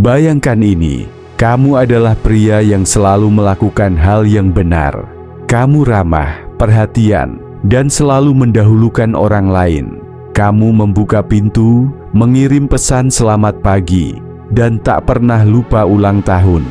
Bayangkan ini, kamu adalah pria yang selalu melakukan hal yang benar. Kamu ramah, perhatian, dan selalu mendahulukan orang lain. Kamu membuka pintu, mengirim pesan selamat pagi, dan tak pernah lupa ulang tahun.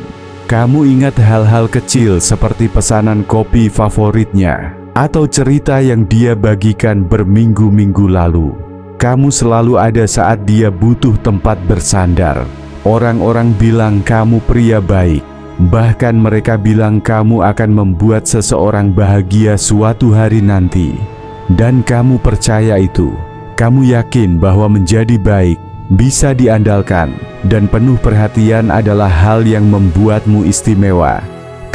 Kamu ingat hal-hal kecil seperti pesanan kopi favoritnya, atau cerita yang dia bagikan berminggu-minggu lalu. Kamu selalu ada saat dia butuh tempat bersandar. Orang-orang bilang kamu pria baik. Bahkan mereka bilang kamu akan membuat seseorang bahagia suatu hari nanti. Dan kamu percaya itu. Kamu yakin bahwa menjadi baik, bisa diandalkan, dan penuh perhatian adalah hal yang membuatmu istimewa.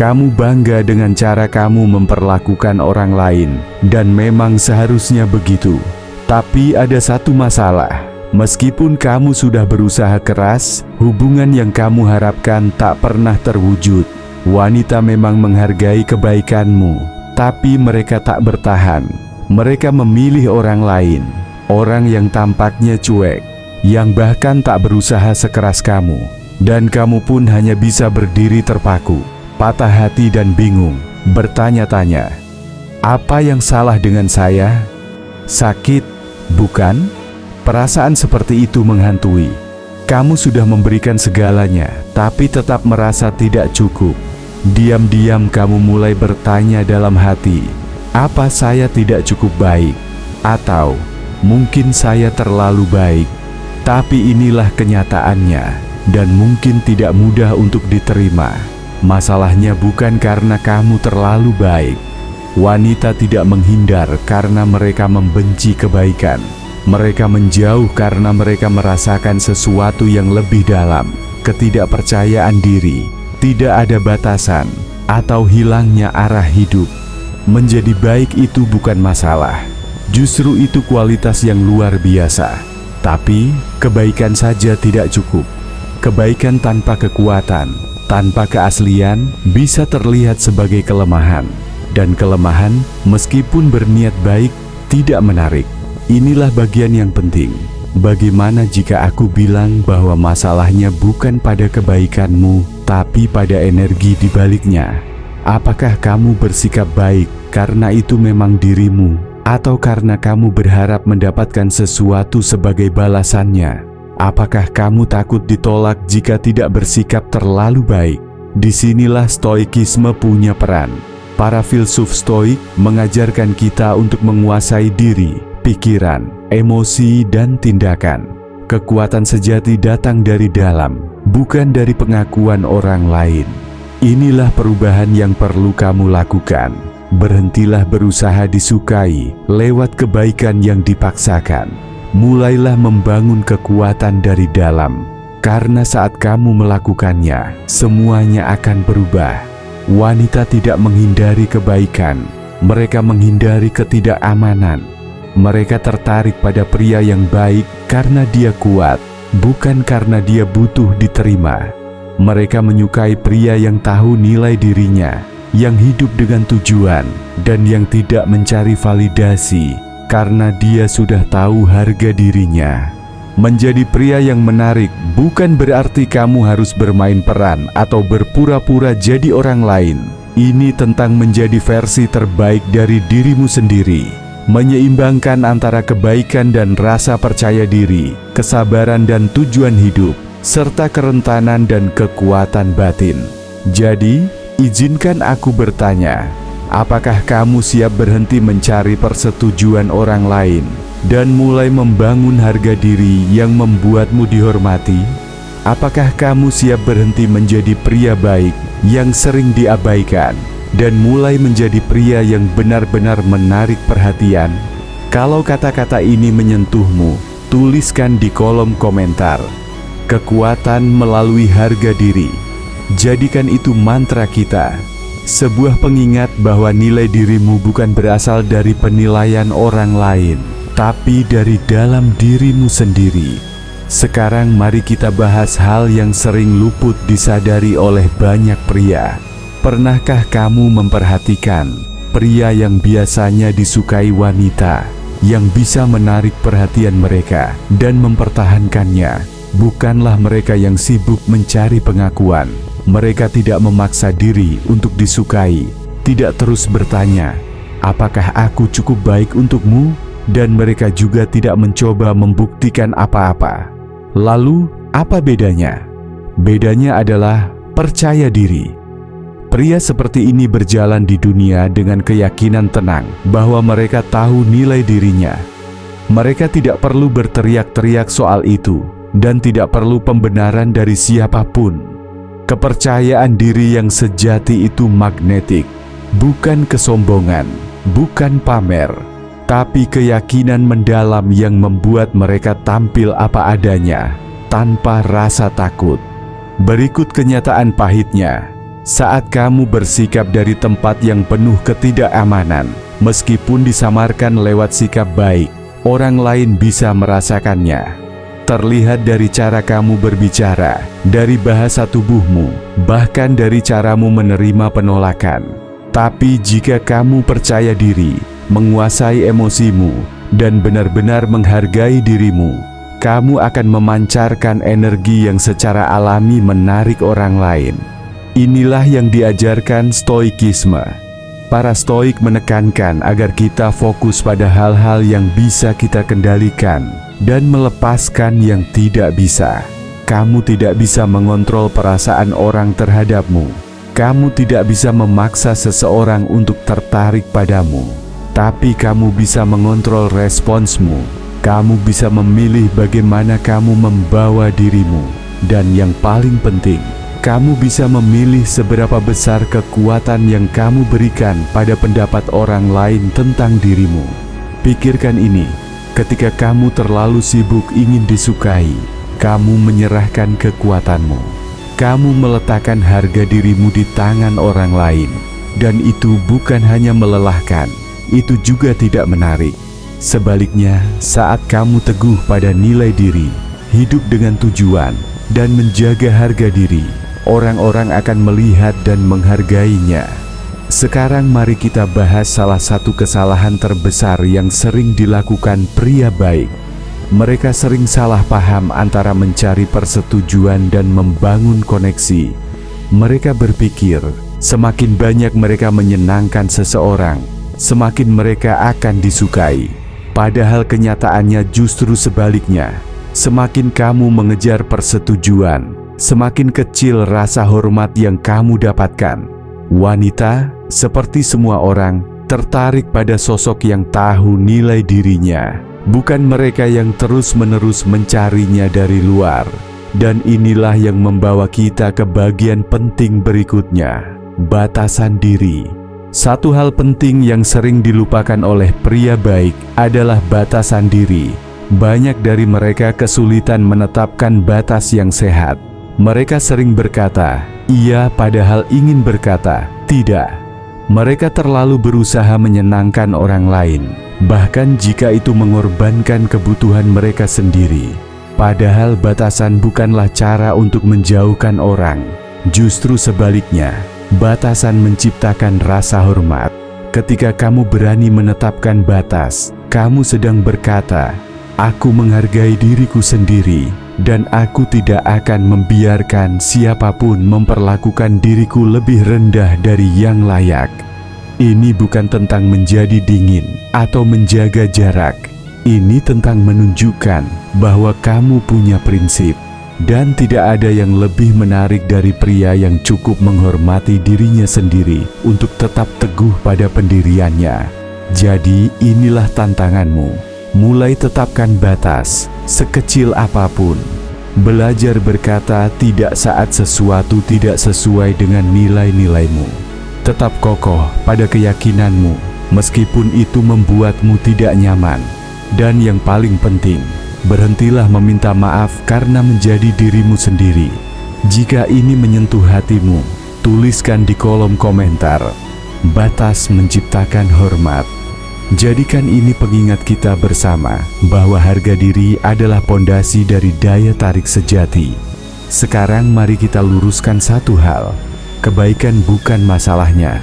Kamu bangga dengan cara kamu memperlakukan orang lain, dan memang seharusnya begitu. Tapi ada satu masalah. Meskipun kamu sudah berusaha keras, hubungan yang kamu harapkan tak pernah terwujud. Wanita memang menghargai kebaikanmu, tapi mereka tak bertahan. Mereka memilih orang lain, orang yang tampaknya cuek, yang bahkan tak berusaha sekeras kamu. Dan kamu pun hanya bisa berdiri terpaku, patah hati dan bingung, bertanya-tanya, apa yang salah dengan saya? Sakit, bukan? Perasaan seperti itu menghantui. Kamu sudah memberikan segalanya, tapi tetap merasa tidak cukup. Diam-diam kamu mulai bertanya dalam hati, apa saya tidak cukup baik? Atau mungkin saya terlalu baik? Tapi inilah kenyataannya, dan mungkin tidak mudah untuk diterima. Masalahnya bukan karena kamu terlalu baik. Wanita tidak menghindar karena mereka membenci kebaikan. Mereka menjauh karena mereka merasakan sesuatu yang lebih dalam, ketidakpercayaan diri, tidak ada batasan, atau hilangnya arah hidup. Menjadi baik itu bukan masalah. Justru itu kualitas yang luar biasa. Tapi, kebaikan saja tidak cukup. Kebaikan tanpa kekuatan, tanpa keaslian, bisa terlihat sebagai kelemahan. Dan kelemahan, meskipun berniat baik, tidak menarik. Inilah bagian yang penting. Bagaimana jika aku bilang bahwa masalahnya bukan pada kebaikanmu, tapi pada energi di baliknya? Apakah kamu bersikap baik karena itu memang dirimu, atau karena kamu berharap mendapatkan sesuatu sebagai balasannya? Apakah kamu takut ditolak jika tidak bersikap terlalu baik? Disinilah stoikisme punya peran. Para filsuf stoik mengajarkan kita untuk menguasai diri, pikiran, emosi, dan tindakan. Kekuatan sejati datang dari dalam, bukan dari pengakuan orang lain. Inilah perubahan yang perlu kamu lakukan. Berhentilah berusaha disukai lewat kebaikan yang dipaksakan. Mulailah membangun kekuatan dari dalam, karena saat kamu melakukannya, semuanya akan berubah. Wanita tidak menghindari kebaikan, mereka menghindari ketidakamanan. Mereka tertarik pada pria yang baik karena dia kuat, bukan karena dia butuh diterima. Mereka menyukai pria yang tahu nilai dirinya, yang hidup dengan tujuan, dan yang tidak mencari validasi karena dia sudah tahu harga dirinya. Menjadi pria yang menarik bukan berarti kamu harus bermain peran atau berpura-pura jadi orang lain. Ini tentang menjadi versi terbaik dari dirimu sendiri. Menyeimbangkan antara kebaikan dan rasa percaya diri, kesabaran dan tujuan hidup, serta kerentanan dan kekuatan batin. Jadi, izinkan aku bertanya, apakah kamu siap berhenti mencari persetujuan orang lain dan mulai membangun harga diri yang membuatmu dihormati? Apakah kamu siap berhenti menjadi pria baik yang sering diabaikan dan mulai menjadi pria yang benar-benar menarik perhatian? Kalau kata-kata ini menyentuhmu, tuliskan di kolom komentar. Kekuatan melalui harga diri. Jadikan itu mantra kita. Sebuah pengingat bahwa nilai dirimu bukan berasal dari penilaian orang lain, tapi dari dalam dirimu sendiri. Sekarang mari kita bahas hal yang sering luput disadari oleh banyak pria. Pernahkah kamu memperhatikan pria yang biasanya disukai wanita, yang bisa menarik perhatian mereka dan mempertahankannya, bukanlah mereka yang sibuk mencari pengakuan. Mereka tidak memaksa diri untuk disukai, tidak terus bertanya, "Apakah aku cukup baik untukmu?" Dan mereka juga tidak mencoba membuktikan apa-apa. Lalu, apa bedanya? Bedanya adalah percaya diri. Pria seperti ini berjalan di dunia dengan keyakinan tenang bahwa mereka tahu nilai dirinya. Mereka tidak perlu berteriak-teriak soal itu dan tidak perlu pembenaran dari siapapun. Kepercayaan diri yang sejati itu magnetik, bukan kesombongan, bukan pamer, tapi keyakinan mendalam yang membuat mereka tampil apa adanya, tanpa rasa takut. Berikut kenyataan pahitnya. Saat kamu bersikap dari tempat yang penuh ketidakamanan, meskipun disamarkan lewat sikap baik, orang lain bisa merasakannya. Terlihat dari cara kamu berbicara, dari bahasa tubuhmu, bahkan dari caramu menerima penolakan. Tapi jika kamu percaya diri, menguasai emosimu, dan benar-benar menghargai dirimu, kamu akan memancarkan energi yang secara alami menarik orang lain. Inilah yang diajarkan Stoikisme. Para Stoik menekankan agar kita fokus pada hal-hal yang bisa kita kendalikan dan melepaskan yang tidak bisa. Kamu tidak bisa mengontrol perasaan orang terhadapmu. Kamu tidak bisa memaksa seseorang untuk tertarik padamu. Tapi kamu bisa mengontrol responsmu. Kamu bisa memilih bagaimana kamu membawa dirimu. Dan yang paling penting, kamu bisa memilih seberapa besar kekuatan yang kamu berikan pada pendapat orang lain tentang dirimu. Pikirkan ini. Ketika kamu terlalu sibuk ingin disukai, kamu menyerahkan kekuatanmu. Kamu meletakkan harga dirimu di tangan orang lain. Dan itu bukan hanya melelahkan, itu juga tidak menarik. Sebaliknya, saat kamu teguh pada nilai diri, hidup dengan tujuan, dan menjaga harga diri, orang-orang akan melihat dan menghargainya. Sekarang mari kita bahas salah satu kesalahan terbesar yang sering dilakukan pria baik. Mereka sering salah paham antara mencari persetujuan dan membangun koneksi. Mereka berpikir, semakin banyak mereka menyenangkan seseorang, semakin mereka akan disukai. Padahal kenyataannya justru sebaliknya. Semakin kamu mengejar persetujuan, semakin kecil rasa hormat yang kamu dapatkan. Wanita, seperti semua orang, tertarik pada sosok yang tahu nilai dirinya, bukan mereka yang terus-menerus mencarinya dari luar. Dan inilah yang membawa kita ke bagian penting berikutnya, batasan diri. Satu hal penting yang sering dilupakan oleh pria baik adalah batasan diri. Banyak dari mereka kesulitan menetapkan batas yang sehat. Mereka sering berkata, "Iya," padahal ingin berkata, "Tidak." Mereka terlalu berusaha menyenangkan orang lain, bahkan jika itu mengorbankan kebutuhan mereka sendiri. Padahal batasan bukanlah cara untuk menjauhkan orang. Justru sebaliknya, batasan menciptakan rasa hormat. Ketika kamu berani menetapkan batas, kamu sedang berkata, "Aku menghargai diriku sendiri. Dan aku tidak akan membiarkan siapapun memperlakukan diriku lebih rendah dari yang layak." Ini bukan tentang menjadi dingin atau menjaga jarak. Ini tentang menunjukkan bahwa kamu punya prinsip. Dan tidak ada yang lebih menarik dari pria yang cukup menghormati dirinya sendiri untuk tetap teguh pada pendiriannya. Jadi inilah tantanganmu. Mulai tetapkan batas, sekecil apapun. Belajar berkata tidak saat sesuatu tidak sesuai dengan nilai-nilaimu. Tetap kokoh pada keyakinanmu, meskipun itu membuatmu tidak nyaman. Dan yang paling penting, berhentilah meminta maaf karena menjadi dirimu sendiri. Jika ini menyentuh hatimu, tuliskan di kolom komentar, "Batas menciptakan hormat." Jadikan ini pengingat kita bersama bahwa harga diri adalah pondasi dari daya tarik sejati. Sekarang mari kita luruskan satu hal. Kebaikan bukan masalahnya.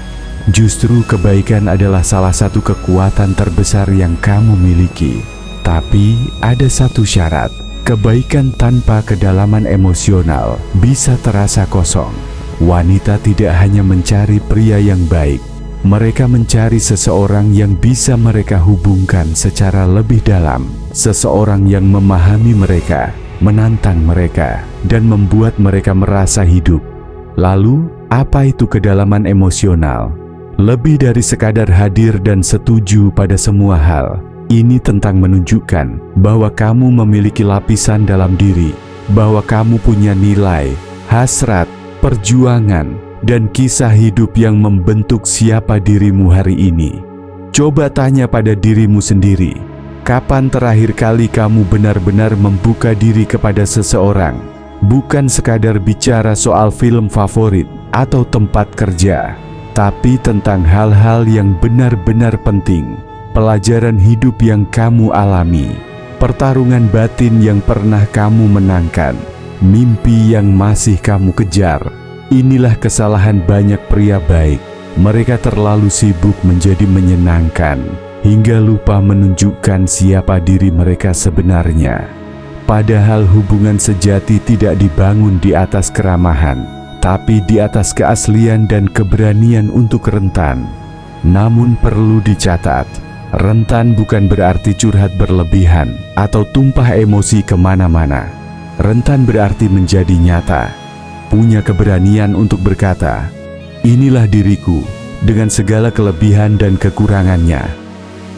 Justru kebaikan adalah salah satu kekuatan terbesar yang kamu miliki. Tapi ada satu syarat. Kebaikan tanpa kedalaman emosional bisa terasa kosong. Wanita tidak hanya mencari pria yang baik, mereka mencari seseorang yang bisa mereka hubungkan secara lebih dalam, seseorang yang memahami mereka, menantang mereka, dan membuat mereka merasa hidup. Lalu, apa itu kedalaman emosional? Lebih dari sekadar hadir dan setuju pada semua hal. Ini tentang menunjukkan bahwa kamu memiliki lapisan dalam diri, bahwa kamu punya nilai, hasrat, perjuangan, dan kisah hidup yang membentuk siapa dirimu hari ini. Coba tanya pada dirimu sendiri, kapan terakhir kali kamu benar-benar membuka diri kepada seseorang? Bukan sekadar bicara soal film favorit atau tempat kerja, tapi tentang hal-hal yang benar-benar penting. Pelajaran hidup yang kamu alami, pertarungan batin yang pernah kamu menangkan, mimpi yang masih kamu kejar. Inilah kesalahan banyak pria baik. Mereka terlalu sibuk menjadi menyenangkan, hingga lupa menunjukkan siapa diri mereka sebenarnya. Padahal hubungan sejati tidak dibangun di atas keramahan, tapi di atas keaslian dan keberanian untuk rentan. Namun perlu dicatat, rentan bukan berarti curhat berlebihan atau tumpah emosi kemana-mana. Rentan berarti menjadi nyata, punya keberanian untuk berkata, "Inilah diriku dengan segala kelebihan dan kekurangannya,"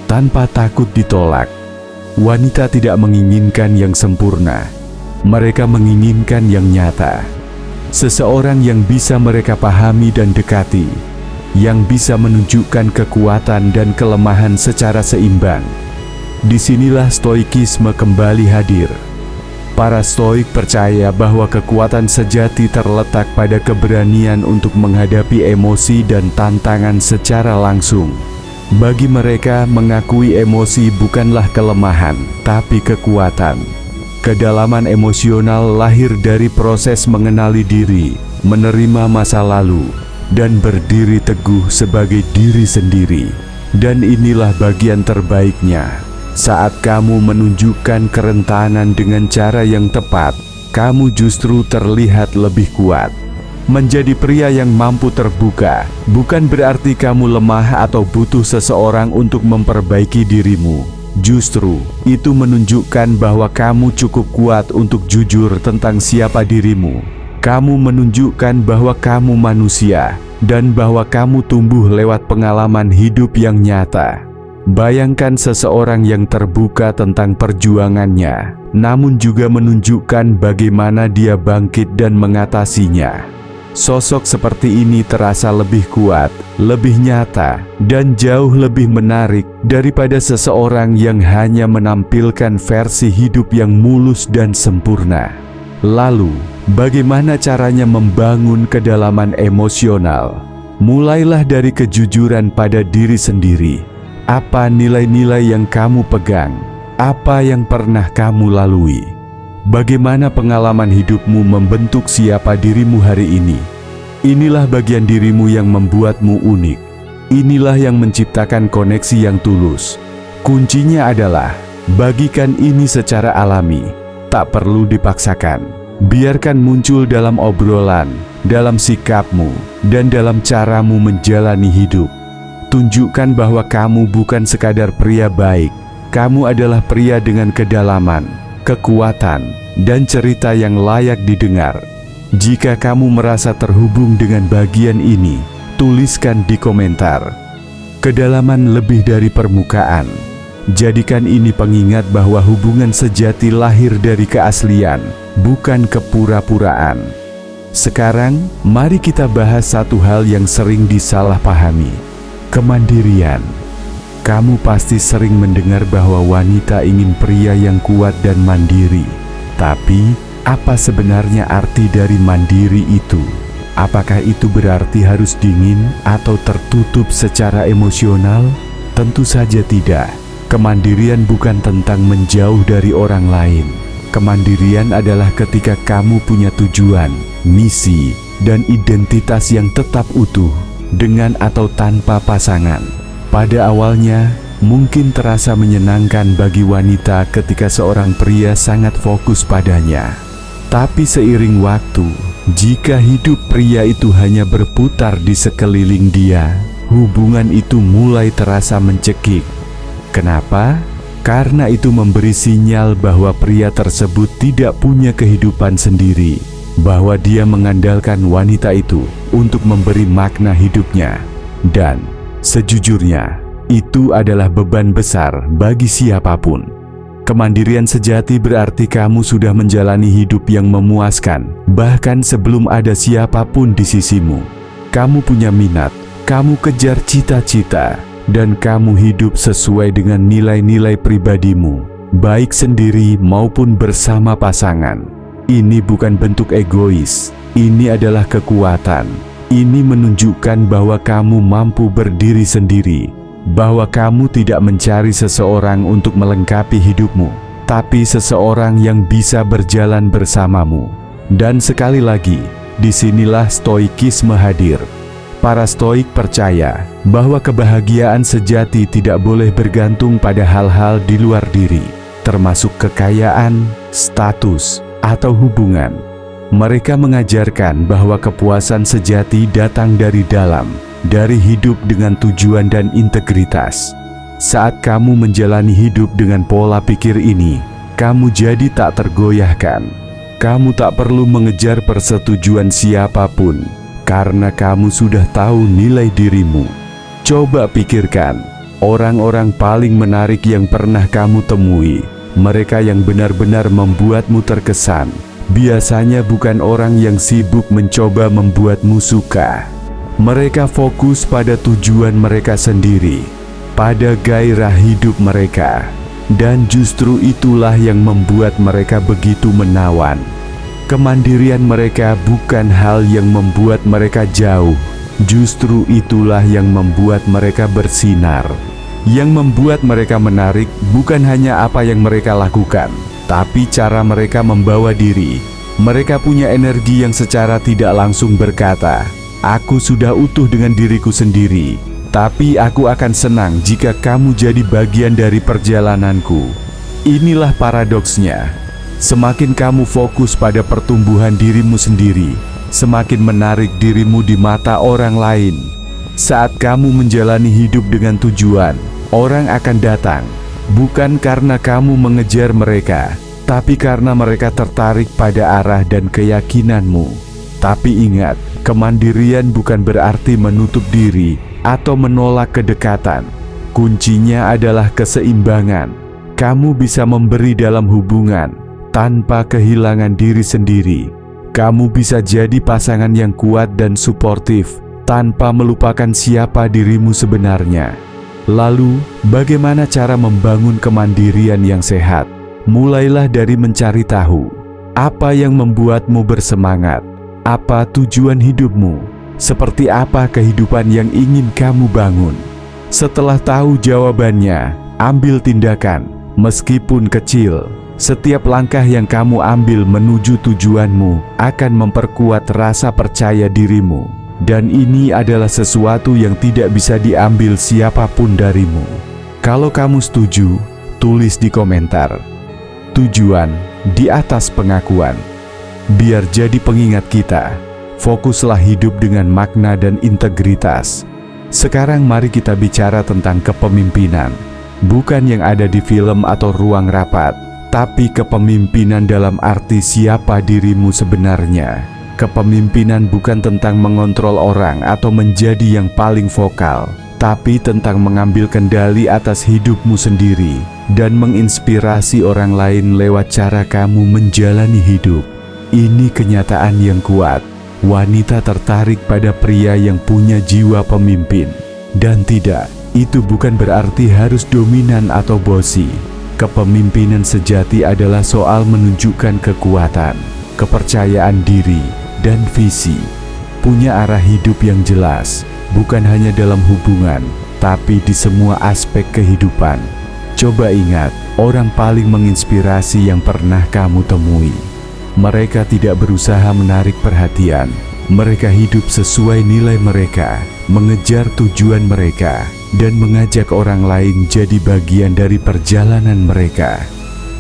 tanpa takut ditolak. Wanita tidak menginginkan yang sempurna, mereka menginginkan yang nyata. Seseorang yang bisa mereka pahami dan dekati, yang bisa menunjukkan kekuatan dan kelemahan secara seimbang. Disinilah stoikisme kembali hadir. Para stoik percaya bahwa kekuatan sejati terletak pada keberanian untuk menghadapi emosi dan tantangan secara langsung. Bagi mereka, mengakui emosi bukanlah kelemahan, tapi kekuatan. Kedalaman emosional lahir dari proses mengenali diri, menerima masa lalu, dan berdiri teguh sebagai diri sendiri. Dan inilah bagian terbaiknya. Saat kamu menunjukkan kerentanan dengan cara yang tepat, kamu justru terlihat lebih kuat. Menjadi pria yang mampu terbuka bukan berarti kamu lemah atau butuh seseorang untuk memperbaiki dirimu. Justru, itu menunjukkan bahwa kamu cukup kuat untuk jujur tentang siapa dirimu. Kamu menunjukkan bahwa kamu manusia, dan bahwa kamu tumbuh lewat pengalaman hidup yang nyata. Bayangkan seseorang yang terbuka tentang perjuangannya, namun juga menunjukkan bagaimana dia bangkit dan mengatasinya. Sosok seperti ini terasa lebih kuat, lebih nyata, dan jauh lebih menarik daripada seseorang yang hanya menampilkan versi hidup yang mulus dan sempurna. Lalu, bagaimana caranya membangun kedalaman emosional? Mulailah dari kejujuran pada diri sendiri. Apa nilai-nilai yang kamu pegang? Apa yang pernah kamu lalui? Bagaimana pengalaman hidupmu membentuk siapa dirimu hari ini? Inilah bagian dirimu yang membuatmu unik. Inilah yang menciptakan koneksi yang tulus. Kuncinya adalah, bagikan ini secara alami, tak perlu dipaksakan. Biarkan muncul dalam obrolan, dalam sikapmu, dan dalam caramu menjalani hidup. Tunjukkan bahwa kamu bukan sekadar pria baik. Kamu adalah pria dengan kedalaman, kekuatan, dan cerita yang layak didengar. Jika kamu merasa terhubung dengan bagian ini, tuliskan di komentar. Kedalaman lebih dari permukaan. Jadikan ini pengingat bahwa hubungan sejati lahir dari keaslian, bukan kepura-puraan. Sekarang, mari kita bahas satu hal yang sering disalahpahami. Kemandirian. Kamu pasti sering mendengar bahwa wanita ingin pria yang kuat dan mandiri. Tapi, apa sebenarnya arti dari mandiri itu? Apakah itu berarti harus dingin atau tertutup secara emosional? Tentu saja tidak. Kemandirian bukan tentang menjauh dari orang lain. Kemandirian adalah ketika kamu punya tujuan, misi, dan identitas yang tetap utuh, dengan atau tanpa pasangan. Pada awalnya, Mungkin terasa menyenangkan bagi wanita ketika seorang pria sangat fokus padanya. Tapi seiring waktu, jika hidup pria itu hanya berputar di sekeliling dia, hubungan itu mulai terasa mencekik. Kenapa? Karena itu memberi sinyal bahwa pria tersebut tidak punya kehidupan sendiri, bahwa dia mengandalkan wanita itu untuk memberi makna hidupnya. Dan sejujurnya, itu adalah beban besar bagi siapapun. Kemandirian sejati berarti kamu sudah menjalani hidup yang memuaskan, bahkan sebelum ada siapapun di sisimu. Kamu punya minat, kamu kejar cita-cita, dan kamu hidup sesuai dengan nilai-nilai pribadimu, baik sendiri maupun bersama pasangan. Ini bukan bentuk egois, ini adalah kekuatan. Ini menunjukkan bahwa kamu mampu berdiri sendiri, bahwa kamu tidak mencari seseorang untuk melengkapi hidupmu, tapi seseorang yang bisa berjalan bersamamu. Dan sekali lagi, disinilah stoikisme hadir. Para stoik percaya bahwa kebahagiaan sejati tidak boleh bergantung pada hal-hal di luar diri, termasuk kekayaan, status, atau hubungan. Mereka mengajarkan bahwa kepuasan sejati datang dari dalam, dari hidup dengan tujuan dan integritas. Saat kamu menjalani hidup dengan pola pikir ini, kamu jadi tak tergoyahkan. Kamu tak perlu mengejar persetujuan siapapun, karena kamu sudah tahu nilai dirimu. Coba pikirkan, orang-orang paling menarik yang pernah kamu temui, mereka yang benar-benar membuatmu terkesan, biasanya bukan orang yang sibuk mencoba membuatmu suka. Mereka fokus pada tujuan mereka sendiri, pada gairah hidup mereka, dan justru itulah yang membuat mereka begitu menawan. Kemandirian mereka bukan hal yang membuat mereka jauh, justru itulah yang membuat mereka bersinar. Yang membuat mereka menarik bukan hanya apa yang mereka lakukan, tapi cara mereka membawa diri. Mereka punya energi yang secara tidak langsung berkata, "Aku sudah utuh dengan diriku sendiri, tapi aku akan senang jika kamu jadi bagian dari perjalananku." Inilah paradoksnya. Semakin kamu fokus pada pertumbuhan dirimu sendiri, semakin menarik dirimu di mata orang lain. Saat kamu menjalani hidup dengan tujuan, orang akan datang, bukan karena kamu mengejar mereka, tapi karena mereka tertarik pada arah dan keyakinanmu. Tapi ingat, kemandirian bukan berarti menutup diri atau menolak kedekatan. Kuncinya adalah keseimbangan. Kamu bisa memberi dalam hubungan tanpa kehilangan diri sendiri. Kamu bisa jadi pasangan yang kuat dan suportif tanpa melupakan siapa dirimu sebenarnya. Lalu, bagaimana cara membangun kemandirian yang sehat? Mulailah dari mencari tahu apa yang membuatmu bersemangat. Apa tujuan hidupmu? Seperti apa kehidupan yang ingin kamu bangun? Setelah tahu jawabannya, ambil tindakan, meskipun kecil. Setiap langkah yang kamu ambil menuju tujuanmu akan memperkuat rasa percaya dirimu. Dan ini adalah sesuatu yang tidak bisa diambil siapapun darimu. Kalau kamu setuju, tulis di komentar. Tujuan di atas pengakuan. Biar jadi pengingat kita, fokuslah hidup dengan makna dan integritas. Sekarang mari kita bicara tentang kepemimpinan. Bukan yang ada di film atau ruang rapat, tapi kepemimpinan dalam arti siapa dirimu sebenarnya. Kepemimpinan bukan tentang mengontrol orang atau menjadi yang paling vokal, tapi tentang mengambil kendali atas hidupmu sendiri dan menginspirasi orang lain lewat cara kamu menjalani hidup. Ini kenyataan yang kuat. Wanita tertarik pada pria yang punya jiwa pemimpin. Dan tidak, itu bukan berarti harus dominan atau bosi. Kepemimpinan sejati adalah soal menunjukkan kekuatan, kepercayaan diri, dan visi. Punya arah hidup yang jelas, bukan hanya dalam hubungan, tapi di semua aspek kehidupan. Coba ingat, orang paling menginspirasi yang pernah kamu temui. Mereka tidak berusaha menarik perhatian, Mereka hidup sesuai nilai mereka, mengejar tujuan mereka, dan mengajak orang lain jadi bagian dari perjalanan mereka.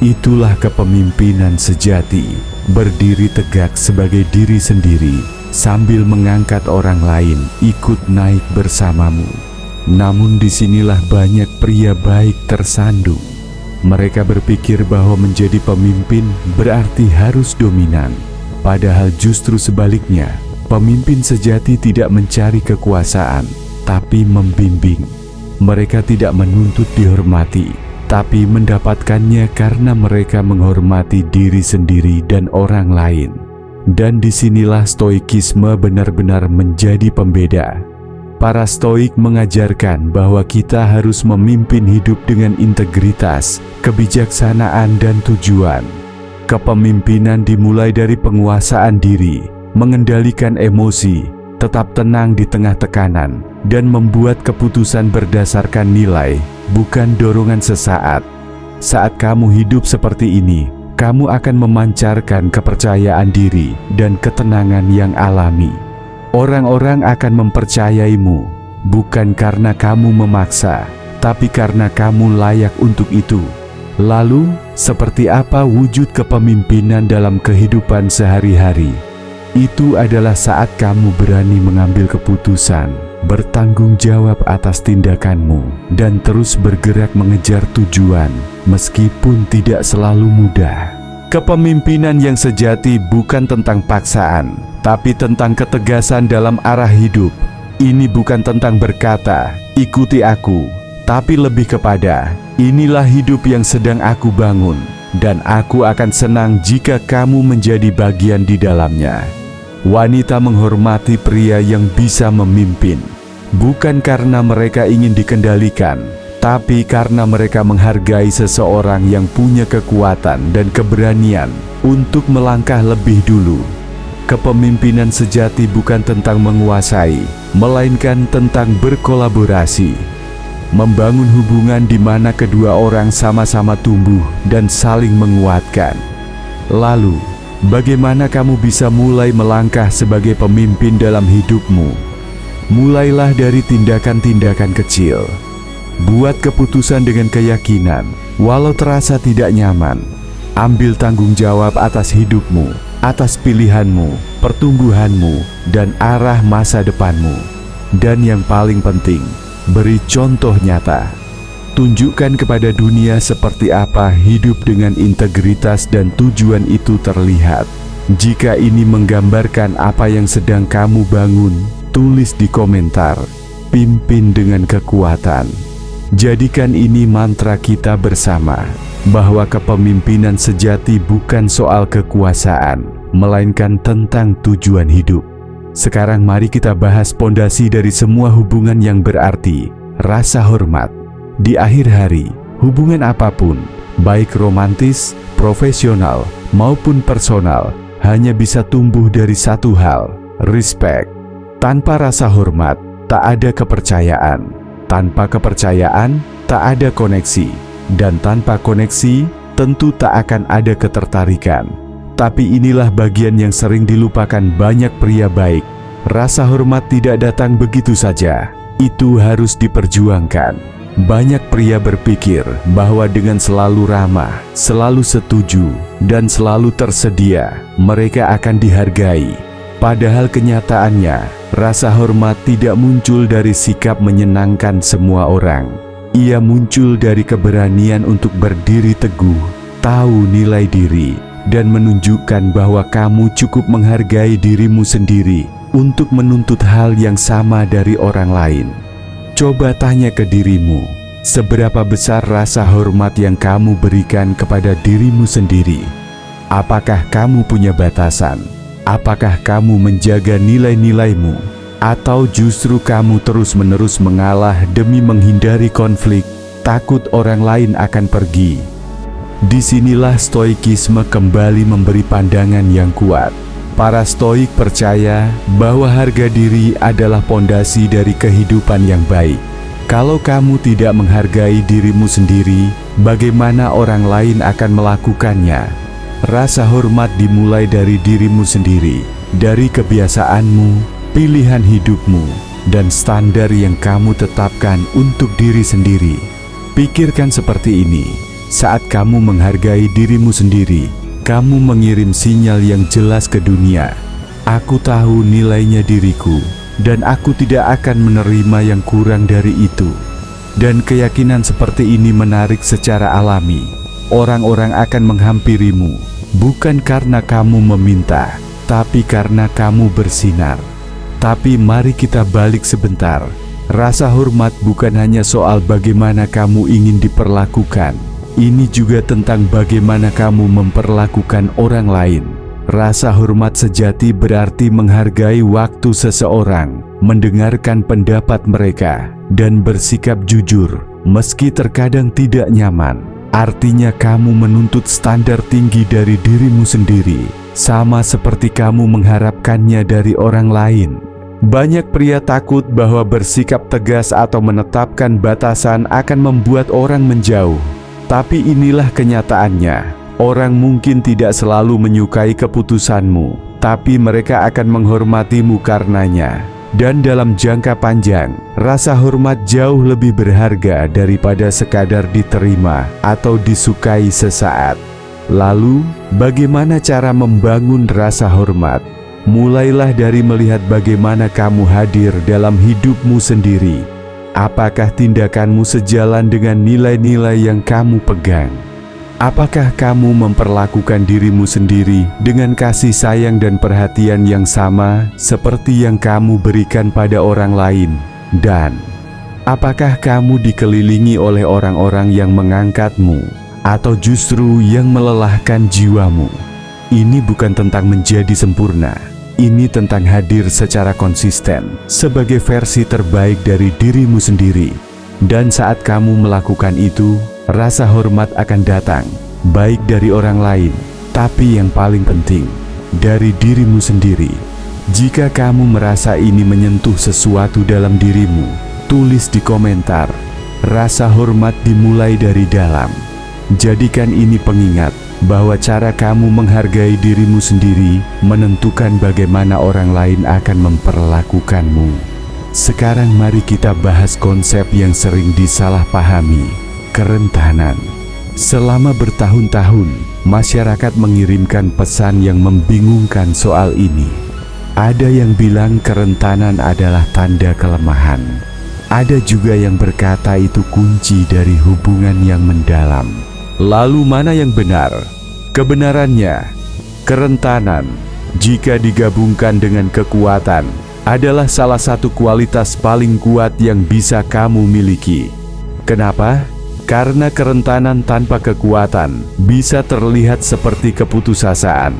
Itulah kepemimpinan sejati, berdiri tegak sebagai diri sendiri, sambil mengangkat orang lain ikut naik bersamamu. Namun disinilah banyak pria baik tersandung. Mereka berpikir bahwa menjadi pemimpin berarti harus dominan. Padahal justru sebaliknya, pemimpin sejati tidak mencari kekuasaan, tapi membimbing. Mereka tidak menuntut dihormati, tapi mendapatkannya karena mereka menghormati diri sendiri dan orang lain. Dan disinilah stoikisme benar-benar menjadi pembeda. Para stoik mengajarkan bahwa kita harus memimpin hidup dengan integritas, kebijaksanaan, dan tujuan. Kepemimpinan dimulai dari penguasaan diri, mengendalikan emosi, tetap tenang di tengah tekanan, dan membuat keputusan berdasarkan nilai, bukan dorongan sesaat. Saat kamu hidup seperti ini, kamu akan memancarkan kepercayaan diri dan ketenangan yang alami. Orang-orang akan mempercayaimu, bukan karena kamu memaksa, tapi karena kamu layak untuk itu. Lalu, seperti apa wujud kepemimpinan dalam kehidupan sehari-hari? Itu adalah saat kamu berani mengambil keputusan, bertanggung jawab atas tindakanmu, dan terus bergerak mengejar tujuan, meskipun tidak selalu mudah. Kepemimpinan yang sejati bukan tentang paksaan, tapi tentang ketegasan dalam arah hidup. Ini bukan tentang berkata, "Ikuti aku," tapi lebih kepada, "Inilah hidup yang sedang aku bangun, dan aku akan senang jika kamu menjadi bagian di dalamnya." Wanita menghormati pria yang bisa memimpin, bukan karena mereka ingin dikendalikan, tapi karena mereka menghargai seseorang yang punya kekuatan dan keberanian untuk melangkah lebih dulu. Kepemimpinan sejati bukan tentang menguasai, melainkan tentang berkolaborasi. Membangun hubungan di mana kedua orang sama-sama tumbuh dan saling menguatkan. Lalu, bagaimana kamu bisa mulai melangkah sebagai pemimpin dalam hidupmu? Mulailah dari tindakan-tindakan kecil. Buat keputusan dengan keyakinan, walau terasa tidak nyaman. Ambil tanggung jawab atas hidupmu, atas pilihanmu, pertumbuhanmu, dan arah masa depanmu. Dan yang paling penting, beri contoh nyata. Tunjukkan kepada dunia seperti apa hidup dengan integritas dan tujuan itu terlihat. Jika ini menggambarkan apa yang sedang kamu bangun, tulis di komentar, "Pimpin dengan kekuatan." Jadikan ini mantra kita bersama, bahwa kepemimpinan sejati bukan soal kekuasaan, melainkan tentang tujuan hidup. Sekarang mari kita bahas pondasi dari semua hubungan yang berarti, rasa hormat. Di akhir hari, hubungan apapun, baik romantis, profesional, maupun personal, hanya bisa tumbuh dari satu hal, respect. Tanpa rasa hormat, tak ada kepercayaan. Tanpa kepercayaan, tak ada koneksi. Dan tanpa koneksi, tentu tak akan ada ketertarikan. Tapi inilah bagian yang sering dilupakan banyak pria baik. Rasa hormat tidak datang begitu saja. Itu harus diperjuangkan. Banyak pria berpikir bahwa dengan selalu ramah, selalu setuju, dan selalu tersedia, mereka akan dihargai. Padahal kenyataannya, rasa hormat tidak muncul dari sikap menyenangkan semua orang. Ia muncul dari keberanian untuk berdiri teguh, tahu nilai diri, dan menunjukkan bahwa kamu cukup menghargai dirimu sendiri untuk menuntut hal yang sama dari orang lain. Coba tanya ke dirimu, seberapa besar rasa hormat yang kamu berikan kepada dirimu sendiri? Apakah kamu punya batasan? Apakah kamu menjaga nilai-nilaimu? Atau justru kamu terus-menerus mengalah demi menghindari konflik, takut orang lain akan pergi? Disinilah stoikisme kembali memberi pandangan yang kuat. Para stoik percaya bahwa harga diri adalah pondasi dari kehidupan yang baik. Kalau kamu tidak menghargai dirimu sendiri, bagaimana orang lain akan melakukannya? Rasa hormat dimulai dari dirimu sendiri. dari kebiasaanmu, pilihan hidupmu, dan standar yang kamu tetapkan untuk diri sendiri. Pikirkan seperti ini, saat kamu menghargai dirimu sendiri, kamu mengirim sinyal yang jelas ke dunia. Aku tahu nilainya diriku, dan aku tidak akan menerima yang kurang dari itu. Dan keyakinan seperti ini menarik secara alami. Orang-orang akan menghampirimu, bukan karena kamu meminta, tapi karena kamu bersinar. Tapi mari kita balik sebentar. Rasa hormat bukan hanya soal bagaimana kamu ingin diperlakukan. Ini juga tentang bagaimana kamu memperlakukan orang lain. Rasa hormat sejati berarti menghargai waktu seseorang, mendengarkan pendapat mereka, dan bersikap jujur, meski terkadang tidak nyaman. Artinya kamu menuntut standar tinggi dari dirimu sendiri, sama seperti kamu mengharapkannya dari orang lain. Banyak pria takut bahwa bersikap tegas atau menetapkan batasan akan membuat orang menjauh. Tapi inilah kenyataannya. Orang mungkin tidak selalu menyukai keputusanmu, tapi mereka akan menghormatimu karenanya. Dan dalam jangka panjang, rasa hormat jauh lebih berharga daripada sekadar diterima atau disukai sesaat. Lalu, bagaimana cara membangun rasa hormat? Mulailah dari melihat bagaimana kamu hadir dalam hidupmu sendiri. Apakah tindakanmu sejalan dengan nilai-nilai yang kamu pegang? Apakah kamu memperlakukan dirimu sendiri dengan kasih sayang dan perhatian yang sama seperti yang kamu berikan pada orang lain? Dan apakah kamu dikelilingi oleh orang-orang yang mengangkatmu atau justru yang melelahkan jiwamu? Ini bukan tentang menjadi sempurna. Ini tentang hadir secara konsisten sebagai versi terbaik dari dirimu sendiri. Dan saat kamu melakukan itu, rasa hormat akan datang, baik dari orang lain, tapi yang paling penting, dari dirimu sendiri. Jika kamu merasa ini menyentuh sesuatu dalam dirimu, tulis di komentar. Rasa hormat dimulai dari dalam. Jadikan ini pengingat bahwa cara kamu menghargai dirimu sendiri menentukan bagaimana orang lain akan memperlakukanmu. Sekarang mari kita bahas konsep yang sering disalahpahami, kerentanan. Selama bertahun-tahun, masyarakat mengirimkan pesan yang membingungkan soal ini. Ada yang bilang kerentanan adalah tanda kelemahan. Ada juga yang berkata itu kunci dari hubungan yang mendalam. Lalu mana yang benar? Kebenarannya, kerentanan, jika digabungkan dengan kekuatan, adalah salah satu kualitas paling kuat yang bisa kamu miliki. Kenapa? Karena kerentanan tanpa kekuatan bisa terlihat seperti keputusasaan.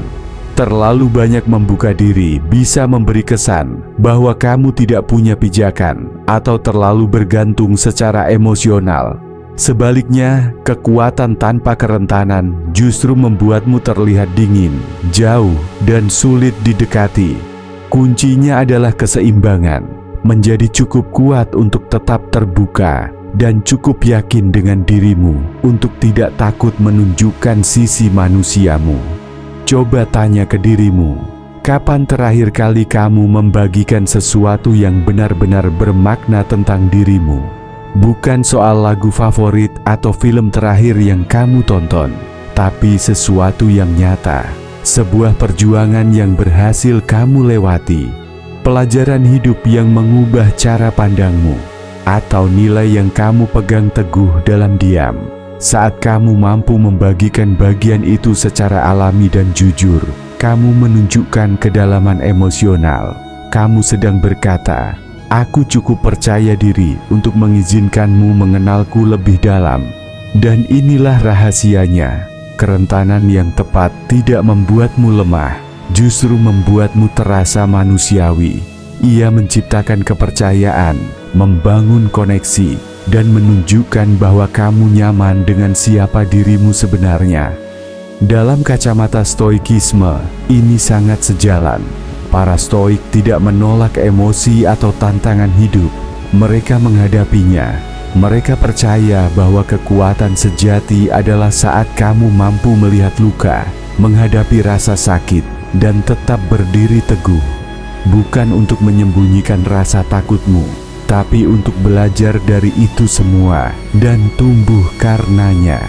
Terlalu banyak membuka diri bisa memberi kesan bahwa kamu tidak punya pijakan atau terlalu bergantung secara emosional. Sebaliknya, kekuatan tanpa kerentanan justru membuatmu terlihat dingin, jauh, dan sulit didekati. Kuncinya adalah keseimbangan, menjadi cukup kuat untuk tetap terbuka, dan cukup yakin dengan dirimu untuk tidak takut menunjukkan sisi manusiamu. Coba tanya ke dirimu, kapan terakhir kali kamu membagikan sesuatu yang benar-benar bermakna tentang dirimu? Bukan soal lagu favorit atau film terakhir yang kamu tonton, tapi sesuatu yang nyata, sebuah perjuangan yang berhasil kamu lewati, pelajaran hidup yang mengubah cara pandangmu, atau nilai yang kamu pegang teguh dalam diam. Saat kamu mampu membagikan bagian itu secara alami dan jujur, kamu menunjukkan kedalaman emosional. Kamu sedang berkata, "Aku cukup percaya diri untuk mengizinkanmu mengenalku lebih dalam." Dan inilah rahasianya. Kerentanan yang tepat tidak membuatmu lemah, justru membuatmu terasa manusiawi. Ia menciptakan kepercayaan, membangun koneksi, dan menunjukkan bahwa kamu nyaman dengan siapa dirimu sebenarnya. Dalam kacamata stoikisme, ini sangat sejalan. Para stoik tidak menolak emosi atau tantangan hidup. Mereka menghadapinya. Mereka percaya bahwa kekuatan sejati adalah saat kamu mampu melihat luka, menghadapi rasa sakit, dan tetap berdiri teguh, bukan untuk menyembunyikan rasa takutmu, tapi untuk belajar dari itu semua dan tumbuh karenanya.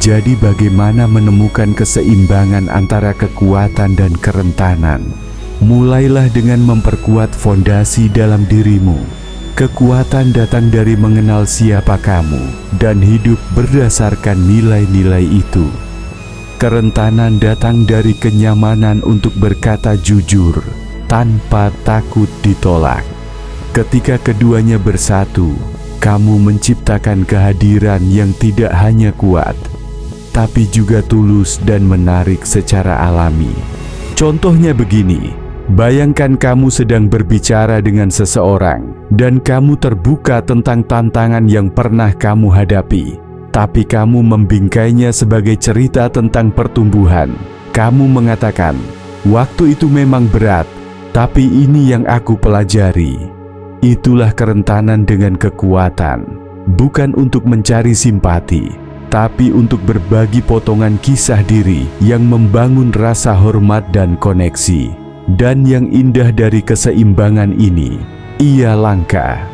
Jadi bagaimana menemukan keseimbangan antara kekuatan dan kerentanan? Mulailah dengan memperkuat fondasi dalam dirimu. Kekuatan datang dari mengenal siapa kamu dan hidup berdasarkan nilai-nilai itu. Kerentanan datang dari kenyamanan untuk berkata jujur tanpa takut ditolak. Ketika keduanya bersatu, kamu menciptakan kehadiran yang tidak hanya kuat, tapi juga tulus dan menarik secara alami. Contohnya begini. Bayangkan kamu sedang berbicara dengan seseorang dan kamu terbuka tentang tantangan yang pernah kamu hadapi, tapi kamu membingkainya sebagai cerita tentang pertumbuhan. Kamu mengatakan, "Waktu itu memang berat, tapi ini yang aku pelajari." Itulah kerentanan dengan kekuatan, bukan untuk mencari simpati, tapi untuk berbagi potongan kisah diri yang membangun rasa hormat dan koneksi. Dan yang indah dari keseimbangan ini, ia langka.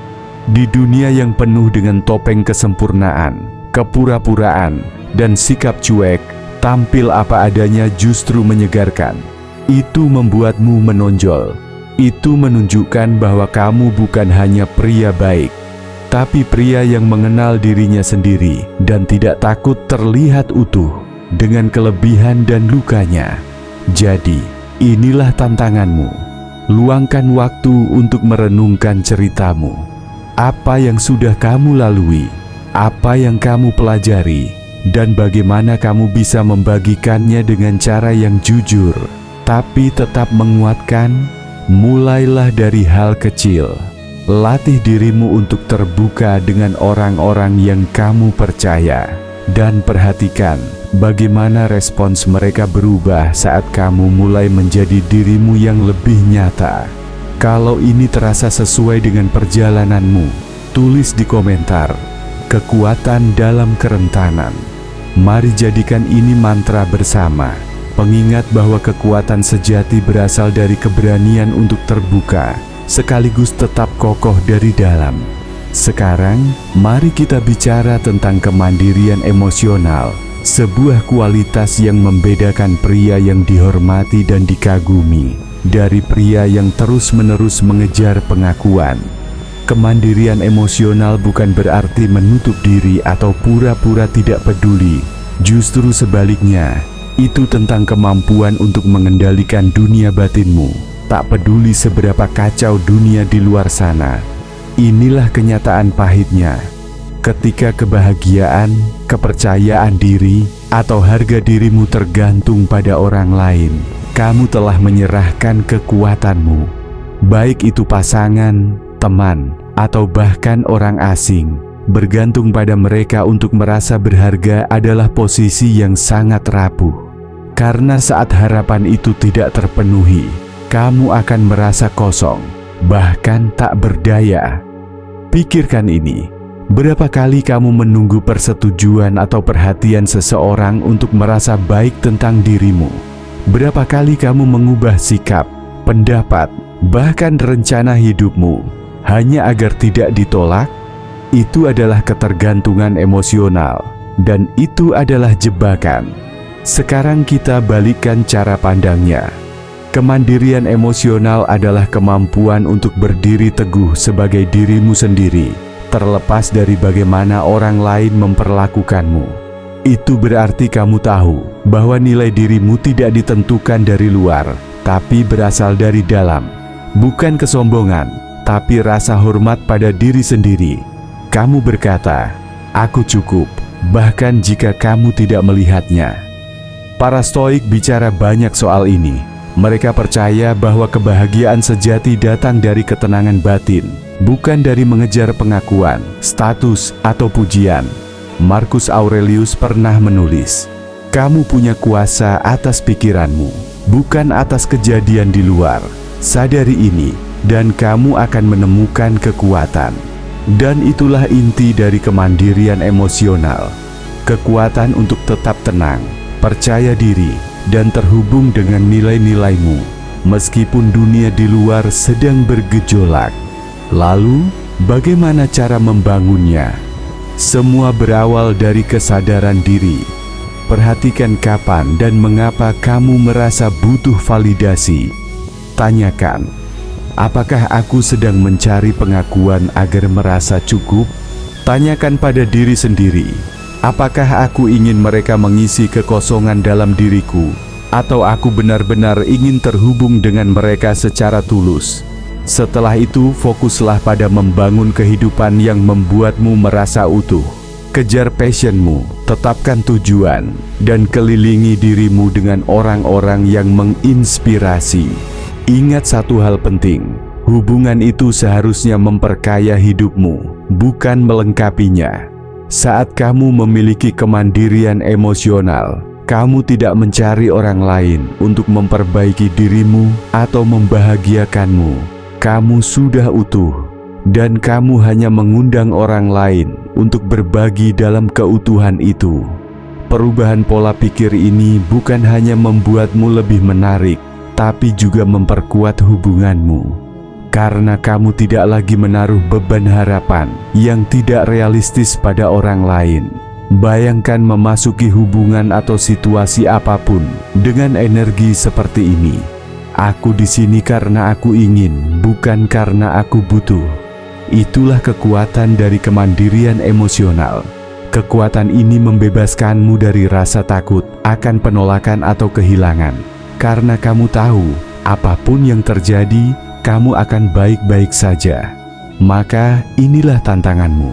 Di dunia yang penuh dengan topeng kesempurnaan, kepura-puraan, dan sikap cuek, tampil apa adanya justru menyegarkan. Itu membuatmu menonjol. Itu menunjukkan bahwa kamu bukan hanya pria baik, tapi pria yang mengenal dirinya sendiri dan tidak takut terlihat utuh dengan kelebihan dan lukanya. Jadi, inilah tantanganmu. Luangkan waktu untuk merenungkan ceritamu. Apa yang sudah kamu lalui, apa yang kamu pelajari, dan bagaimana kamu bisa membagikannya dengan cara yang jujur, tapi tetap menguatkan. Mulailah dari hal kecil. Latih dirimu untuk terbuka dengan orang-orang yang kamu percaya. Dan perhatikan bagaimana respons mereka berubah saat kamu mulai menjadi dirimu yang lebih nyata. Kalau ini terasa sesuai dengan perjalananmu, tulis di komentar. Kekuatan dalam kerentanan. Mari jadikan ini mantra bersama. Pengingat bahwa kekuatan sejati berasal dari keberanian untuk terbuka, sekaligus tetap kokoh dari dalam. Sekarang, mari kita bicara tentang kemandirian emosional, sebuah kualitas yang membedakan pria yang dihormati dan dikagumi dari pria yang terus-menerus mengejar pengakuan. Kemandirian emosional bukan berarti menutup diri atau pura-pura tidak peduli. Justru sebaliknya, itu tentang kemampuan untuk mengendalikan dunia batinmu, tak peduli seberapa kacau dunia di luar sana. Inilah kenyataan pahitnya. Ketika kebahagiaan, kepercayaan diri, atau harga dirimu tergantung pada orang lain, kamu telah menyerahkan kekuatanmu. Baik itu pasangan, teman, atau bahkan orang asing. Bergantung pada mereka untuk merasa berharga adalah posisi yang sangat rapuh. Karena saat harapan itu tidak terpenuhi, kamu akan merasa kosong, bahkan tak berdaya. Pikirkan ini, berapa kali kamu menunggu persetujuan atau perhatian seseorang untuk merasa baik tentang dirimu? Berapa kali kamu mengubah sikap, pendapat, bahkan rencana hidupmu, hanya agar tidak ditolak? Itu adalah ketergantungan emosional, dan itu adalah jebakan. Sekarang kita balikkan cara pandangnya. Kemandirian emosional adalah kemampuan untuk berdiri teguh sebagai dirimu sendiri, terlepas dari bagaimana orang lain memperlakukanmu. Itu berarti kamu tahu bahwa nilai dirimu tidak ditentukan dari luar, tapi berasal dari dalam. Bukan kesombongan, tapi rasa hormat pada diri sendiri. Kamu berkata, "Aku cukup," bahkan jika kamu tidak melihatnya. Para Stoik bicara banyak soal ini. Mereka percaya bahwa kebahagiaan sejati datang dari ketenangan batin, bukan dari mengejar pengakuan, status, atau pujian. Marcus Aurelius pernah menulis, "Kamu punya kuasa atas pikiranmu, bukan atas kejadian di luar. Sadari ini, dan kamu akan menemukan kekuatan." Dan itulah inti dari kemandirian emosional. Kekuatan untuk tetap tenang, percaya diri, dan terhubung dengan nilai-nilaimu, meskipun dunia di luar sedang bergejolak. Lalu, bagaimana cara membangunnya? Semua berawal dari kesadaran diri. Perhatikan kapan dan mengapa kamu merasa butuh validasi. Tanyakan, apakah aku sedang mencari pengakuan agar merasa cukup? Tanyakan pada diri sendiri, apakah aku ingin mereka mengisi kekosongan dalam diriku, atau aku benar-benar ingin terhubung dengan mereka secara tulus? Setelah itu, fokuslah pada membangun kehidupan yang membuatmu merasa utuh. Kejar passionmu, tetapkan tujuan, dan kelilingi dirimu dengan orang-orang yang menginspirasi. Ingat satu hal penting, hubungan itu seharusnya memperkaya hidupmu, bukan melengkapinya. Saat kamu memiliki kemandirian emosional, kamu tidak mencari orang lain untuk memperbaiki dirimu atau membahagiakanmu. Kamu sudah utuh, dan kamu hanya mengundang orang lain untuk berbagi dalam keutuhan itu. Perubahan pola pikir ini bukan hanya membuatmu lebih menarik, tapi juga memperkuat hubunganmu. Karena kamu tidak lagi menaruh beban harapan yang tidak realistis pada orang lain. Bayangkan memasuki hubungan atau situasi apapun dengan energi seperti ini. Aku di sini karena aku ingin, bukan karena aku butuh. Itulah kekuatan dari kemandirian emosional. Kekuatan ini membebaskanmu dari rasa takut akan penolakan atau kehilangan. Karena kamu tahu, apapun yang terjadi, kamu akan baik-baik saja. Maka inilah tantanganmu.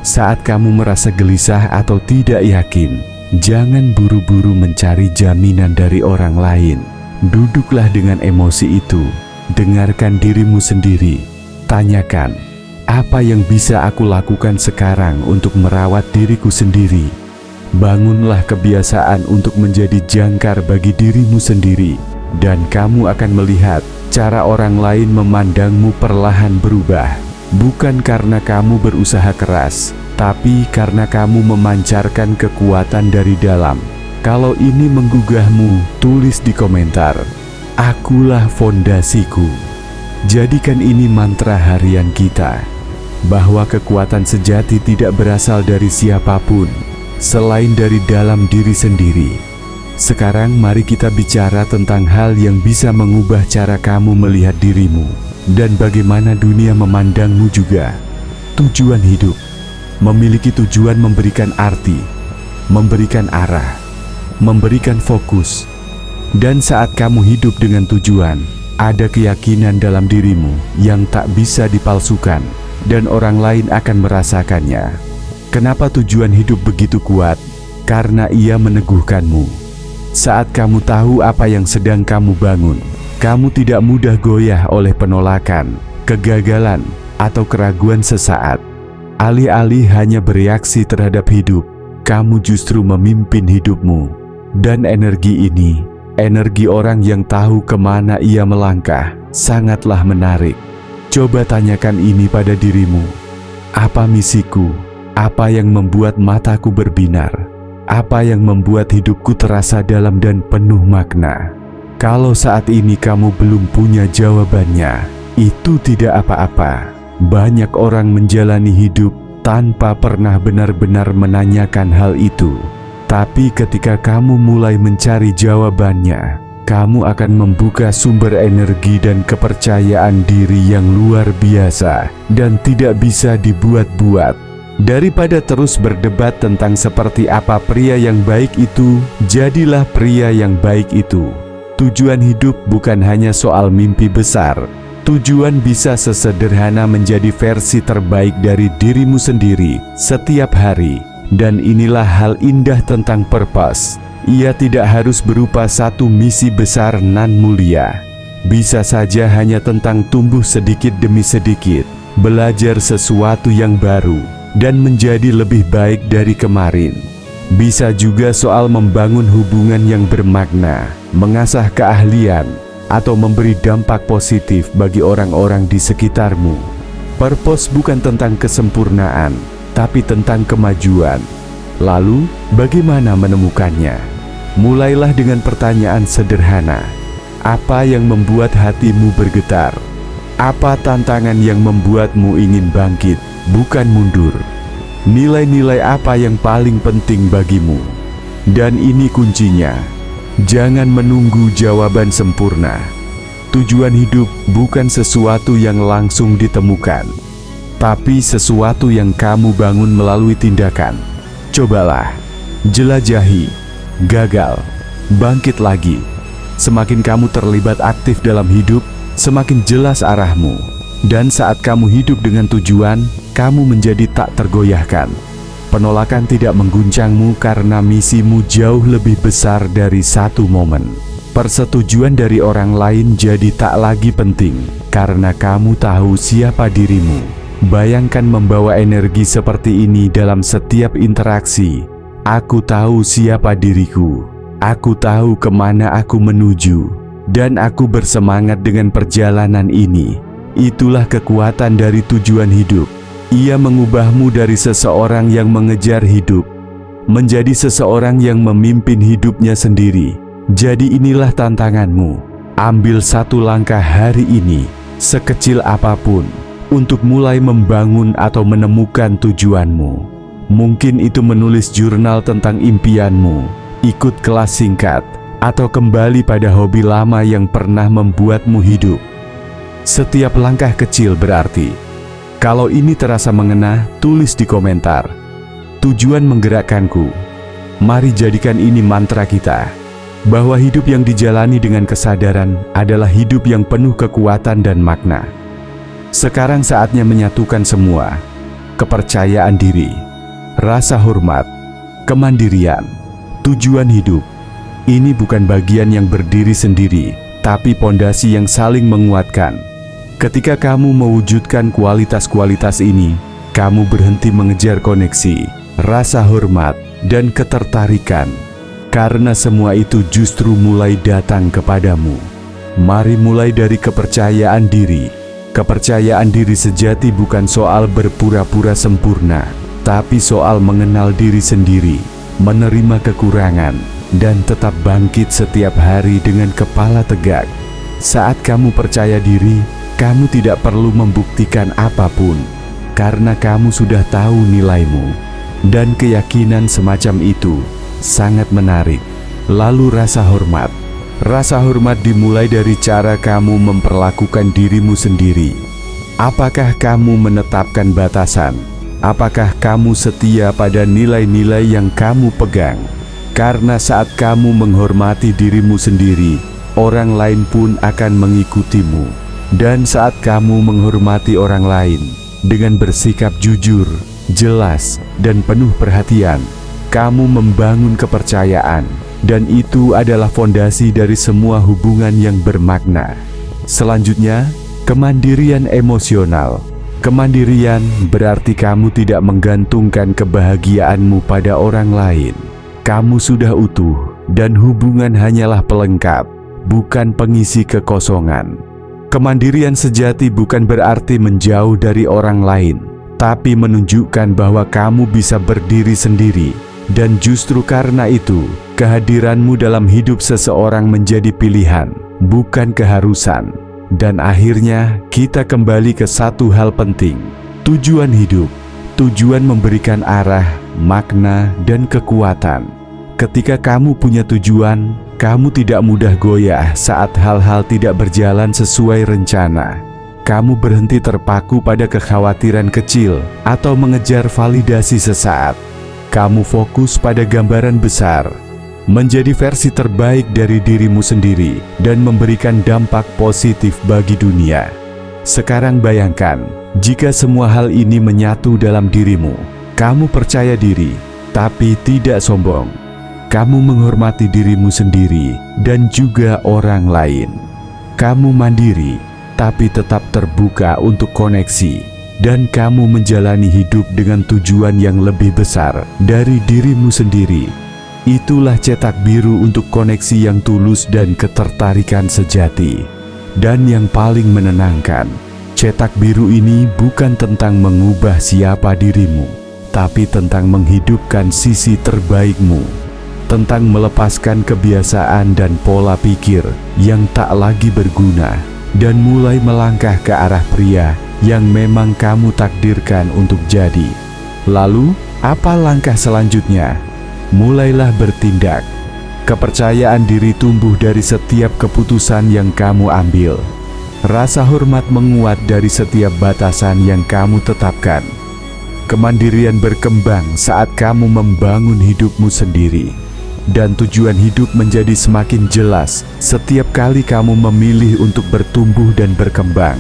Saat kamu merasa gelisah atau tidak yakin, jangan buru-buru mencari jaminan dari orang lain. Duduklah dengan emosi itu, dengarkan dirimu sendiri, tanyakan, apa yang bisa aku lakukan sekarang untuk merawat diriku sendiri? Bangunlah kebiasaan untuk menjadi jangkar bagi dirimu sendiri, dan kamu akan melihat cara orang lain memandangmu perlahan berubah. Bukan karena kamu berusaha keras, tapi karena kamu memancarkan kekuatan dari dalam. Kalau ini menggugahmu, tulis di komentar, "Akulah fondasiku." Jadikan ini mantra harian kita, bahwa kekuatan sejati tidak berasal dari siapapun, selain dari dalam diri sendiri. Sekarang mari kita bicara tentang hal yang bisa mengubah cara kamu melihat dirimu, dan bagaimana dunia memandangmu juga. Tujuan hidup. Memiliki tujuan memberikan arti, memberikan arah, memberikan fokus. Dan saat kamu hidup dengan tujuan, ada keyakinan dalam dirimu yang tak bisa dipalsukan, dan orang lain akan merasakannya. Kenapa tujuan hidup begitu kuat? Karena ia meneguhkanmu. Saat kamu tahu apa yang sedang kamu bangun, kamu tidak mudah goyah oleh penolakan, kegagalan, atau keraguan sesaat. Alih-alih hanya bereaksi terhadap hidup, kamu justru memimpin hidupmu. Dan energi ini, energi orang yang tahu kemana ia melangkah, sangatlah menarik. Coba tanyakan ini pada dirimu. Apa misiku? Apa yang membuat mataku berbinar? Apa yang membuat hidupku terasa dalam dan penuh makna? Kalau saat ini kamu belum punya jawabannya, itu tidak apa-apa. Banyak orang menjalani hidup tanpa pernah benar-benar menanyakan hal itu. Tapi ketika kamu mulai mencari jawabannya, kamu akan membuka sumber energi dan kepercayaan diri yang luar biasa dan tidak bisa dibuat-buat. Daripada terus berdebat tentang seperti apa pria yang baik itu, jadilah pria yang baik itu. Tujuan hidup bukan hanya soal mimpi besar. Tujuan bisa sesederhana menjadi versi terbaik dari dirimu sendiri setiap hari. Dan inilah hal indah tentang purpose. Ia tidak harus berupa satu misi besar nan mulia. Bisa saja hanya tentang tumbuh sedikit demi sedikit, belajar sesuatu yang baru, dan menjadi lebih baik dari kemarin. Bisa juga soal membangun hubungan yang bermakna, mengasah keahlian, atau memberi dampak positif bagi orang-orang di sekitarmu. Purpose bukan tentang kesempurnaan, tapi tentang kemajuan. Lalu, bagaimana menemukannya? Mulailah dengan pertanyaan sederhana. Apa yang membuat hatimu bergetar? Apa tantangan yang membuatmu ingin bangkit, bukan mundur? Nilai-nilai apa yang paling penting bagimu? Dan ini kuncinya. Jangan menunggu jawaban sempurna. Tujuan hidup bukan sesuatu yang langsung ditemukan, tapi sesuatu yang kamu bangun melalui tindakan. Cobalah, jelajahi, gagal, bangkit lagi. Semakin kamu terlibat aktif dalam hidup, semakin jelas arahmu. Dan saat kamu hidup dengan tujuan, kamu menjadi tak tergoyahkan. Penolakan tidak mengguncangmu karena misimu jauh lebih besar dari satu momen. Persetujuan dari orang lain jadi tak lagi penting karena kamu tahu siapa dirimu. Bayangkan membawa energi seperti ini dalam setiap interaksi. Aku tahu siapa diriku. Aku tahu kemana aku menuju. Dan aku bersemangat dengan perjalanan ini. Itulah kekuatan dari tujuan hidup. Ia mengubahmu dari seseorang yang mengejar hidup menjadi seseorang yang memimpin hidupnya sendiri. Jadi inilah tantanganmu. Ambil satu langkah hari ini, sekecil apapun, untuk mulai membangun atau menemukan tujuanmu. Mungkin itu menulis jurnal tentang impianmu, ikut kelas singkat, atau kembali pada hobi lama yang pernah membuatmu hidup. Setiap langkah kecil berarti. Kalau ini terasa mengena, tulis di komentar. Tujuan menggerakkanku. Mari jadikan ini mantra kita. Bahwa hidup yang dijalani dengan kesadaran adalah hidup yang penuh kekuatan dan makna. Sekarang saatnya menyatukan semua. Kepercayaan diri, rasa hormat, kemandirian, tujuan hidup. Ini bukan bagian yang berdiri sendiri, tapi pondasi yang saling menguatkan. Ketika kamu mewujudkan kualitas-kualitas ini, kamu berhenti mengejar koneksi, rasa hormat, dan ketertarikan. Karena semua itu justru mulai datang kepadamu. Mari mulai dari kepercayaan diri. Kepercayaan diri sejati bukan soal berpura-pura sempurna, tapi soal mengenal diri sendiri, menerima kekurangan, dan tetap bangkit setiap hari dengan kepala tegak. Saat kamu percaya diri, kamu tidak perlu membuktikan apapun, karena kamu sudah tahu nilaimu. Dan keyakinan semacam itu sangat menarik. Lalu rasa hormat. Rasa hormat dimulai dari cara kamu memperlakukan dirimu sendiri. Apakah kamu menetapkan batasan? Apakah kamu setia pada nilai-nilai yang kamu pegang? Karena saat kamu menghormati dirimu sendiri, orang lain pun akan mengikutimu. Dan saat kamu menghormati orang lain dengan bersikap jujur, jelas, dan penuh perhatian, kamu membangun kepercayaan, dan itu adalah fondasi dari semua hubungan yang bermakna. Selanjutnya, kemandirian emosional. Kemandirian berarti kamu tidak menggantungkan kebahagiaanmu pada orang lain. Kamu sudah utuh, dan hubungan hanyalah pelengkap, bukan pengisi kekosongan. Kemandirian sejati bukan berarti menjauh dari orang lain, tapi menunjukkan bahwa kamu bisa berdiri sendiri. Dan justru karena itu, kehadiranmu dalam hidup seseorang menjadi pilihan, bukan keharusan. Dan akhirnya, kita kembali ke satu hal penting. Tujuan hidup. Tujuan memberikan arah, makna, dan kekuatan. Ketika kamu punya tujuan, kamu tidak mudah goyah saat hal-hal tidak berjalan sesuai rencana. Kamu berhenti terpaku pada kekhawatiran kecil atau mengejar validasi sesaat. Kamu fokus pada gambaran besar, menjadi versi terbaik dari dirimu sendiri dan memberikan dampak positif bagi dunia. Sekarang bayangkan, jika semua hal ini menyatu dalam dirimu. Kamu percaya diri, tapi tidak sombong. Kamu menghormati dirimu sendiri dan juga orang lain. Kamu mandiri, tapi tetap terbuka untuk koneksi. Dan kamu menjalani hidup dengan tujuan yang lebih besar dari dirimu sendiri. Itulah cetak biru untuk koneksi yang tulus dan ketertarikan sejati. Dan yang paling menenangkan, cetak biru ini bukan tentang mengubah siapa dirimu, tapi tentang menghidupkan sisi terbaikmu. tentang melepaskan kebiasaan dan pola pikir yang tak lagi berguna, dan mulai melangkah ke arah pria yang memang kamu takdirkan untuk jadi. Lalu, apa langkah selanjutnya? Mulailah bertindak. Kepercayaan diri tumbuh dari setiap keputusan yang kamu ambil. Rasa hormat menguat dari setiap batasan yang kamu tetapkan. Kemandirian berkembang saat kamu membangun hidupmu sendiri. Dan tujuan hidup menjadi semakin jelas setiap kali kamu memilih untuk bertumbuh dan berkembang.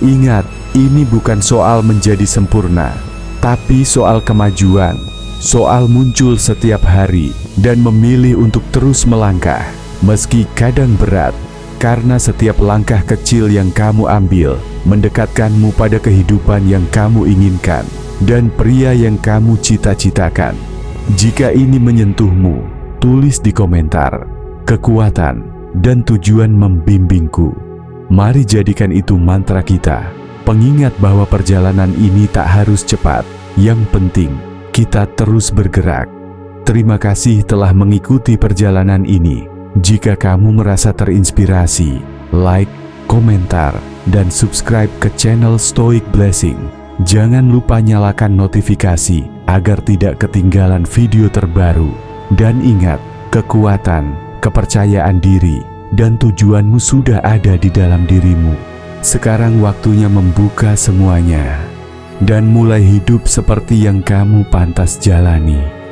Ingat, ini bukan soal menjadi sempurna, tapi soal kemajuan. Soal muncul setiap hari dan memilih untuk terus melangkah, meski kadang berat, karena setiap langkah kecil yang kamu ambil mendekatkanmu pada kehidupan yang kamu inginkan dan pria yang kamu cita-citakan. Jika ini menyentuhmu, tulis di komentar, "Kekuatan dan tujuan membimbingku." Mari jadikan itu mantra kita, pengingat bahwa perjalanan ini tak harus cepat, yang penting kita terus bergerak. Terima kasih telah mengikuti perjalanan ini. Jika kamu merasa terinspirasi, like, komentar, dan subscribe ke channel Stoic Blessing. Jangan lupa nyalakan notifikasi agar tidak ketinggalan video terbaru. Dan ingat, kekuatan, kepercayaan diri, dan tujuanmu sudah ada di dalam dirimu. Sekarang waktunya membuka semuanya dan mulai hidup seperti yang kamu pantas jalani.